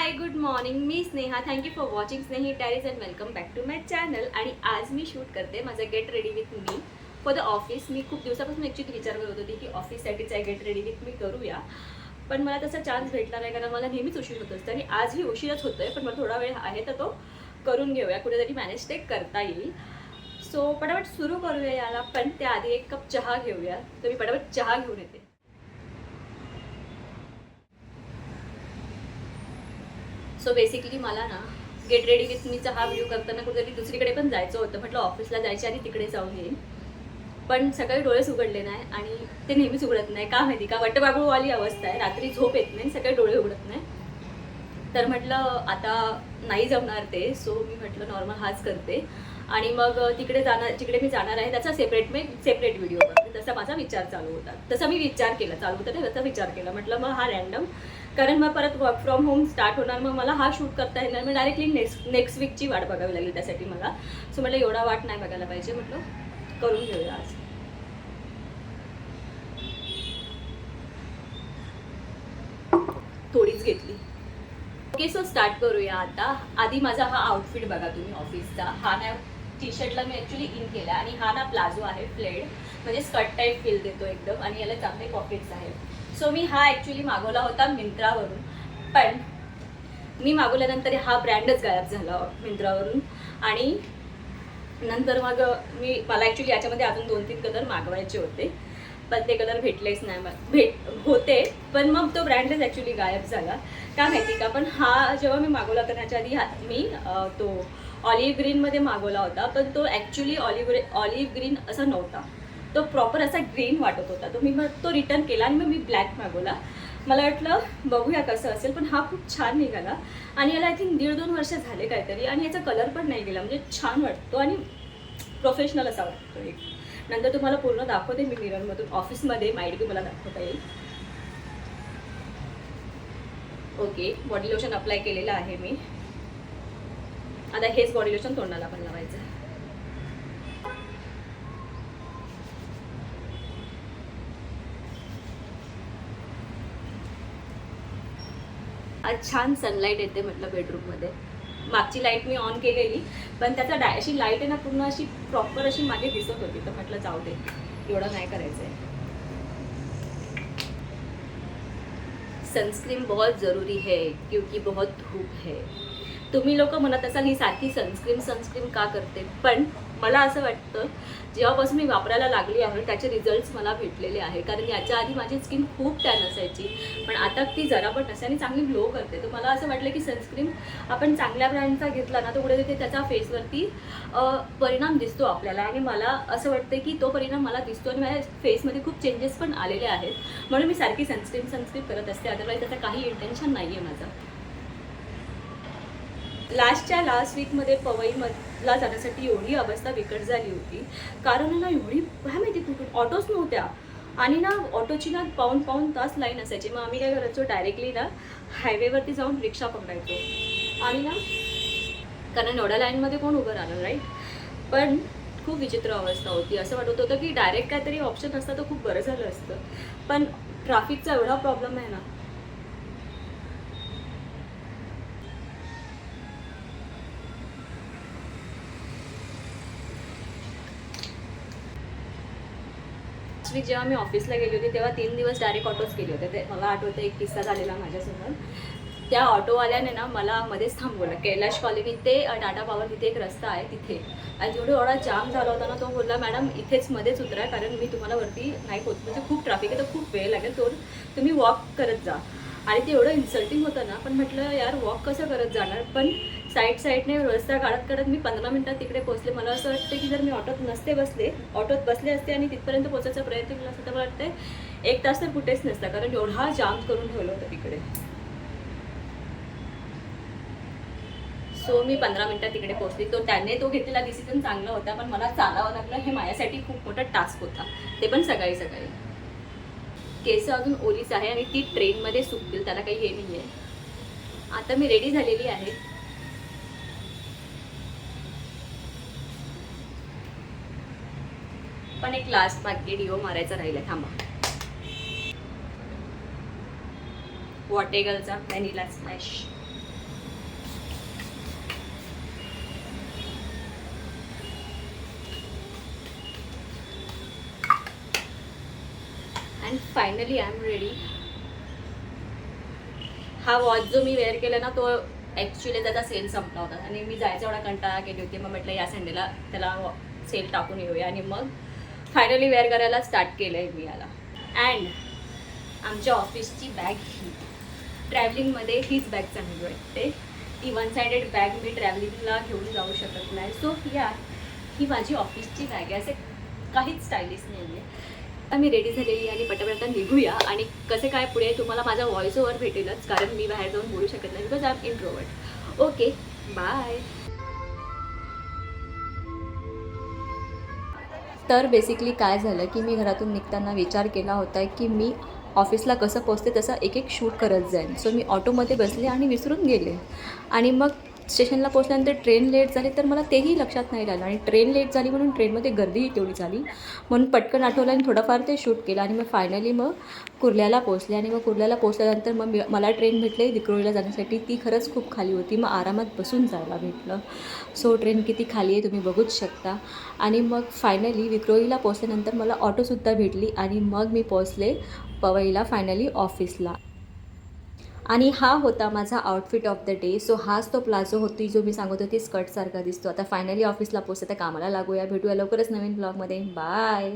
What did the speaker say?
हाय good morning, मी Sneha. Thank you for watching Snehi diaries and welcome back to my channel. आणि आज मी शूट करते माझं get ready with me for the office. मी खूप दिवसापासून ॲक्च्युली विचार करत होती की ऑफिससाठीच आहे गेट रेडी विथ मी करूया, पण मला तसा चान्स भेटला नाही कारण मला नेहमीच उशीर होत असतं आणि आजही उशीरच होतो आहे. पण मला थोडा वेळ आहे तर तो करून घेऊया, कुठेतरी मॅनेज ते करता येईल. सो पटापट सुरू करूया याला, पण त्याआधी एक कप चहा घेऊया. तर मी पटापट चहा घेऊन येते. सो बेसिकली मला ना गेट रेडी विथ मीचा हा व्हिडिओ करताना कुठेतरी दुसरीकडे पण जायचं होतं. म्हटलं ऑफिसला जायचे आणि तिकडे जाऊन येईन, पण सकाळी डोळेच उघडले नाही आणि ते नेहमीच उघडत नाही. का माहिती का, वटबाबूवाली अवस्था आहे. रात्री झोप येत नाही, सकाळी डोळे उघडत नाही. तर म्हटलं आता नाही जमणार ते. सो मी म्हटलं नॉर्मल हाच करते आणि मग तिकडे मी जाणार आहे त्याचा सेपरेट व्हिडिओ करते. तसा माझा विचार चालू होता, तसा मी विचार केला, चालू होता नाही तसा विचार केला. म्हटलं मग हा रॅन्डम, कारण मग परत वर्क फ्रॉम होम स्टार्ट होणार, मग मला हा शूट करता येणार. मग डायरेक्टली नेक्स्ट वीकची वाट बघावी लागेल त्यासाठी मला. सो म्हटलं एवढा वाट नाही बघायला पाहिजे, म्हटलं करून घेऊया आज. थोडीच घेतली. ओके, सो स्टार्ट करूया आता. आधी माझा हा आउटफिट बघा तुम्ही ऑफिसचा. हा ना टी शर्टला मी ॲक्च्युली इन केला आणि हा ना प्लाझो आहे फ्लेड, म्हणजे स्कर्ट टाईप फील देतो एकदम आणि याला चांगले पॉकेट्स आहेत. सो मी हा ॲक्च्युली मागवला होता मिंत्रावरून, पण मी मागवल्यानंतर हा ब्रँडच गायब झाला मिंत्रावरून. आणि नंतर मग मला ॲक्च्युली याच्यामध्ये अजून 2-3 कलर मागवायचे होते, पण ते कलर भेटलेच नाही. होते पण मग तो ब्रँडच ॲक्च्युली गायब झाला. का माहिती का, पण हा जेव्हा मी मागवला होता त्याच्या आधी मी तो ऑलिव्ह ग्रीनमध्ये मागवला होता, पण तो ॲक्च्युली ऑलिव्ह ग्रीन असा नव्हता, तो प्रॉपर असा ग्रीन वाटत होता. तो मग तो रिटर्न केला आणि मग मी ब्लॅक मागवला. मला वाटलं बघूया कसं असेल, पण हा खूप छान निघाला आणि याला आय थिंक 1.5-2 वर्ष झाले काहीतरी, आणि याचा कलर पण नाही गेला, म्हणजे छान वाटतो आणि प्रोफेशनल असा वाटतो एक. नंतर तुम्हाला पूर्ण दाखवते मी मिररमधून ऑफिसमध्ये, माइट बी मला दाखवता येईल. ओके, बॉडी लोशन अप्लाय केलेलं आहे मी. आता हेच बॉडी लोशन तोंडाला पण लावायचं. आज छान सनलाईट येते म्हटलं बेडरूममध्ये. मागची लाईट मी ऑन केलेली, पण त्याचा अशी लाईट आहे ना पूर्ण अशी प्रॉपर अशी मागे दिसत होती, तर म्हटलं जाऊ दे, एवढं नाही करायचं आहे. सनस्क्रीन बहुत ज़रूरी है क्योंकि बहुत धूप है. तुम्ही लोक म्हणत असाल ही सारखी सनस्क्रीन का करते, पण मला असं वाटतं जेव्हापासून मी वापरायला लागली आहे त्याचे रिझल्ट्स मला भेटलेले आहे. कारण याच्या आधी माझी स्किन खूप टॅन असायची, पण आता ती जरा पण नसते आणि चांगली ग्लो करते. तर मला असं वाटलं की सनस्क्रीन आपण चांगल्या ब्रँडचा घेतला ना तर पुढे तिथे त्याचा फेसवरती परिणाम दिसतो आपल्याला, आणि मला असं वाटतं की तो परिणाम मला दिसतो आणि माझ्या फेसमध्ये खूप चेंजेस पण आलेले आहेत. म्हणून मी सारखी सनस्क्रीन करत असते. अदरवाईज त्याचा काही इंटेन्शन नाही आहे माझं. लास्ट वीकमध्ये पवईला जाण्यासाठी एवढी अवस्था बिकट झाली होती, कारण ना एवढी काय माहिती कुठून ऑटोच नव्हत्या आणि ना ऑटोची ना पाऊण तास लाईन असायची. मग आम्ही काय करायचो, डायरेक्टली ना हायवेवरती जाऊन रिक्षा पकडायचो आणि ना, कारण एवढ्या लाईनमध्ये कोण उभं राहणार राईट. पण खूप विचित्र अवस्था होती. असं वाटत होतं की डायरेक्ट काहीतरी ऑप्शन असतं तर खूप बरं झालं असतं, पण ट्रॅफिकचा एवढा प्रॉब्लेम आहे ना. वीक जेव्हा मी ऑफिसला गेली होती तेव्हा 3 दिवस डायरेक्ट ऑटोच केले होते. ते मला आठवतं एक किस्सा झालेला माझ्यासमोर. त्या ऑटोवाल्याने ना मला मध्येच थांबवलं. कैलाश कॉलनी ते टाटा पॉवर तिथे एक रस्ता आहे तिथे, आणि जेवढं एवढा जाम झाला होता ना, तो बोलला मॅडम इथेच मध्येच उतरा, कारण मी तुम्हाला वरती नाही पोहोच, म्हणजे खूप ट्रॅफिक आहे तर खूप वेळ लागेल, तो तुम्ही वॉक करत जा. आणि ते एवढं इन्सल्टिंग होतं ना, पण म्हटलं यार वॉक कसं करत जाणार. पण साईडने रस्ता काढत मी 15 मिनिटात तिकडे पोहोचले. मला असं वाटतं की जर मी ऑटोत बसले असते आणि तिथपर्यंत पोहोचायचा प्रयत्न केला असता तर मला वाटतं 1 तास तर कुठेच नसता, कारण एवढा जाम करून ठेवलं होतं तिकडे. सो मी 15 मिनिटात तिकडे पोहोचली. तो घेतलेला डिसिजन चांगला होता, पण मला चालावं लागलं. हे माझ्यासाठी खूप मोठा टास्क होता, ते पण सकाळी. केस अजून ओलीच आहे आणि ती ट्रेनमध्ये सुकतील, त्याला काही हे नाही आहे. आता मी रेडी झालेली आहे. पण एक लास्ट बाकी डिओ मारायचा राहिला, थांबा. वॉटेगलचा vanilla smash. And finally I am ready. हा वॉच जो मी वेअर केला ना, तो ॲक्च्युली त्याचा सेल संपला होता आणि मी जायचा एवढा कंटाळा केली होती. मग म्हटलं या संडेला त्याला सेल टाकून येऊया आणि मग फायनली वेअर करायला स्टार्ट केलं आहे मी याला. अँड आमच्या ऑफिसची बॅग ही ट्रॅव्हलिंगमध्ये हीच बॅग चांगली वाटते. ती वन सायडेड बॅग मी ट्रॅव्हलिंगला घेऊन जाऊ शकत नाही. सो या ही माझी ऑफिसची बॅग आहे. असे काहीच स्टायलिश नाही आहे. आता मी रेडी झालेली आणि पटापटा निघूया. आणि कसे काय पुढे तुम्हाला माझा व्हॉइस ओव्हर भेटेलच, कारण मी बाहेर जाऊन बोलू शकत नाही because I am introvert. Okay bye. तर बेसिकली काय झालं की मी घरातून निघताना विचार केला होता की मी ऑफिसला कसं पोचते तसं एक एक शूट करत जाईन. सो मी ऑटोमध्ये बसले आणि विसरून गेले. आणि मग स्टेशनला पोचल्यानंतर ट्रेन लेट झाली तर मला तेही लक्षात नाही राहिलं. आणि ट्रेन लेट झाली म्हणून ट्रेनमध्ये गर्दीही तेवढी झाली, म्हणून पटकन आठवलं आणि थोडंफार ते शूट केलं. आणि मग फायनली मग कुर्ल्याला पोचले. आणि मग कुर्ल्याला पोचल्यानंतर मग मला ट्रेन भेटली विक्रोळीला जाण्यासाठी. ती खरंच खूप खाली होती, मग आरामात बसून जायला भेटलं. सो ट्रेन किती खाली आहे तुम्ही बघूच शकता. आणि मग फायनली विक्रोळीला पोचल्यानंतर मला ऑटोसुद्धा भेटली आणि मग मी पोचले पवईला फायनली ऑफिसला. आणि हा होता माझा outfit of the day. So हाच तो प्लाझो होती जो मी सांगत होती स्कर्टसारखा दिसतो. आता फायनली ऑफिसला पोचते, तर कामाला लागूया. भेटूया लवकरच नवीन ब्लॉगमध्ये. बाय.